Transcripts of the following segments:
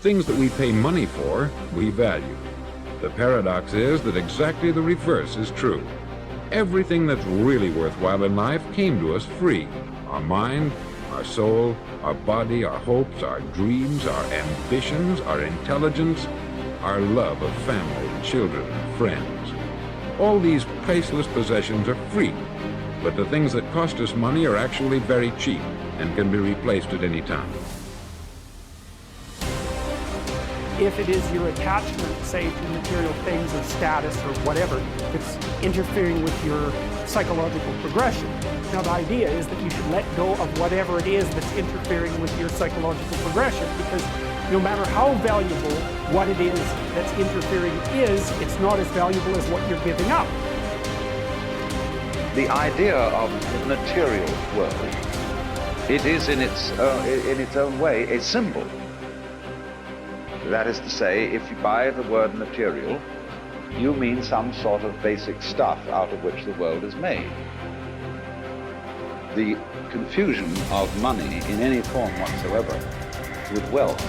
Things that we pay money for, we value. The paradox is that exactly the reverse is true. Everything that's really worthwhile in life came to us free. Our mind, our soul, our body, our hopes, our dreams, our ambitions, our intelligence, our love of family, children, and friends. All these priceless possessions are free, but the things that cost us money are actually very cheap and can be replaced at any time. If it is your attachment, say, to material things or status or whatever, it's interfering with your psychological progression. Now, the idea is that you should let go of whatever it is that's interfering with your psychological progression, because no matter how valuable what it is that's interfering is, it's not as valuable as what you're giving up. The idea of the material world, it is in its own way a symbol. That is to say, if you buy the word material, you mean some sort of basic stuff out of which the world is made. The confusion of money in any form whatsoever with wealth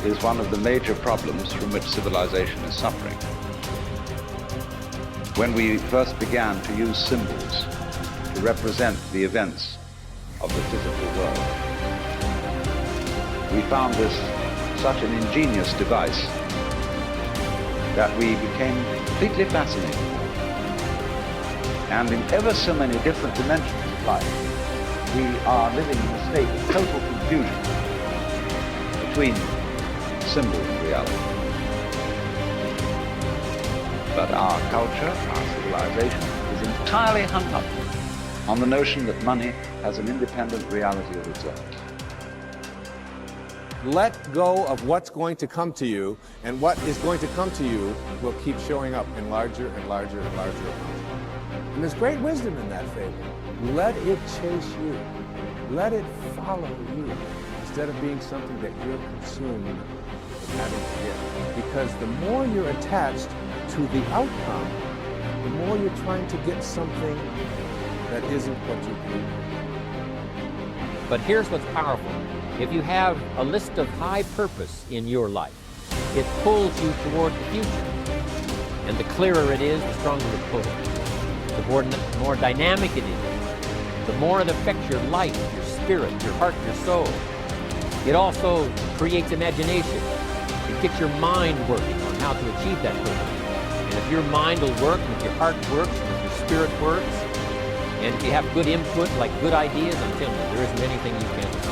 is one of the major problems from which civilization is suffering. When we first began to use symbols to represent the events of the physical world, we found this such an ingenious device that we became completely fascinated. And in ever so many different dimensions of life, we are living in a state of total confusion between symbol and reality. But our culture, our civilization, is entirely hung up on the notion that money has an independent reality of its own. Let go of what's going to come to you, and what is going to come to you will keep showing up in larger and larger and larger amounts. And there's great wisdom in that fable. Let it chase you. Let it follow you, instead of being something that you're consumed with having to get. Because the more you're attached to the outcome, the more you're trying to get something that isn't what you need. But here's what's powerful. If you have a list of high purpose in your life, it pulls you toward the future. And the clearer it is, the stronger it pulls. The more dynamic it is, the more it affects your life, your spirit, your heart, your soul. It also creates imagination. It gets your mind working on how to achieve that purpose. And if your mind will work, and if your heart works, and if your spirit works, and if you have good input, like good ideas, I'm telling you, there isn't anything you can't accomplish.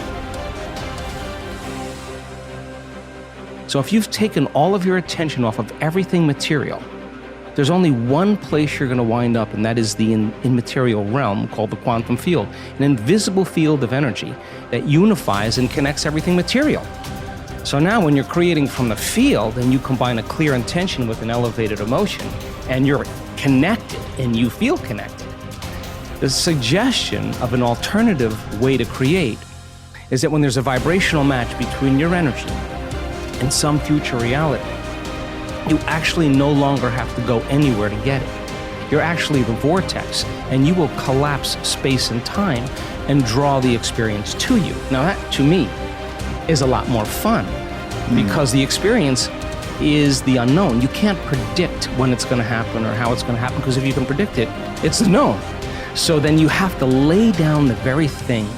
So if you've taken all of your attention off of everything material, there's only one place you're going to wind up, and that is the immaterial realm called the quantum field, an invisible field of energy that unifies and connects everything material. So now when you're creating from the field and you combine a clear intention with an elevated emotion, and you're connected and you feel connected, the suggestion of an alternative way to create is that when there's a vibrational match between your energy and some future reality, you actually no longer have to go anywhere to get it. You're actually the vortex, and you will collapse space and time and draw the experience to you. Now that, to me, is a lot more fun, because the experience is the unknown. You can't predict when it's going to happen or how it's going to happen, because if you can predict it, it's the known. So then you have to lay down the very thing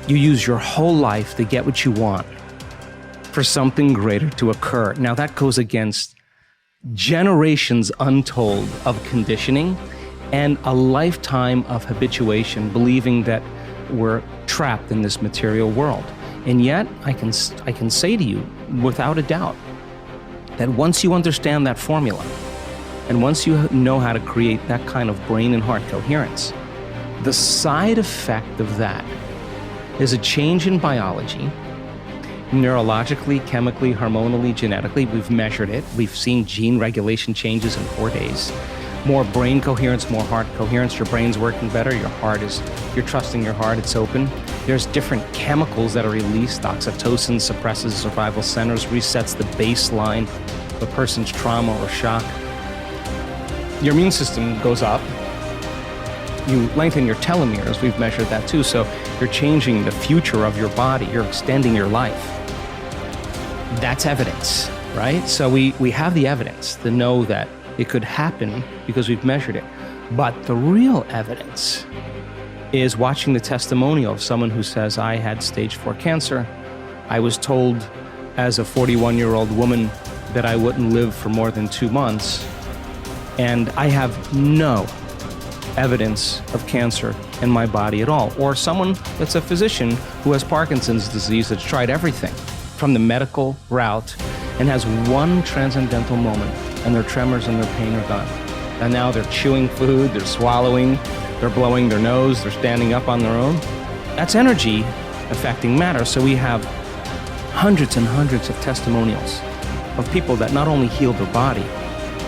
you use your whole life to get what you want, for something greater to occur. Now that goes against generations untold of conditioning and a lifetime of habituation, believing that we're trapped in this material world. And yet I can say to you without a doubt that once you understand that formula, and once you know how to create that kind of brain and heart coherence, the side effect of that is a change in biology, neurologically, chemically, hormonally, genetically. We've measured it. We've seen gene regulation changes in 4 days. More brain coherence, more heart coherence. Your brain's working better. You're trusting your heart. It's open. There's different chemicals that are released. Oxytocin suppresses survival centers, resets the baseline of a person's trauma or shock. Your immune system goes up. You lengthen your telomeres. We've measured that too. So you're changing the future of your body. You're extending your life. That's evidence, right? So we have the evidence to know that it could happen because we've measured it. But the real evidence is watching the testimonial of someone who says, I had stage 4 cancer. I was told as a 41-year-old woman that I wouldn't live for more than 2 months. And I have no evidence of cancer in my body at all. Or someone that's a physician who has Parkinson's disease that's tried everything from the medical route and has one transcendental moment, and their tremors and their pain are gone. And now they're chewing food, they're swallowing, they're blowing their nose, they're standing up on their own. That's energy affecting matter. So we have hundreds and hundreds of testimonials of people that not only healed their body,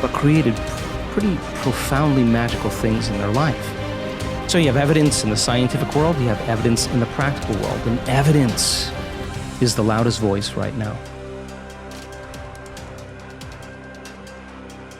but created pretty profoundly magical things in their life. So you have evidence in the scientific world, you have evidence in the practical world, and evidence is the loudest voice right now.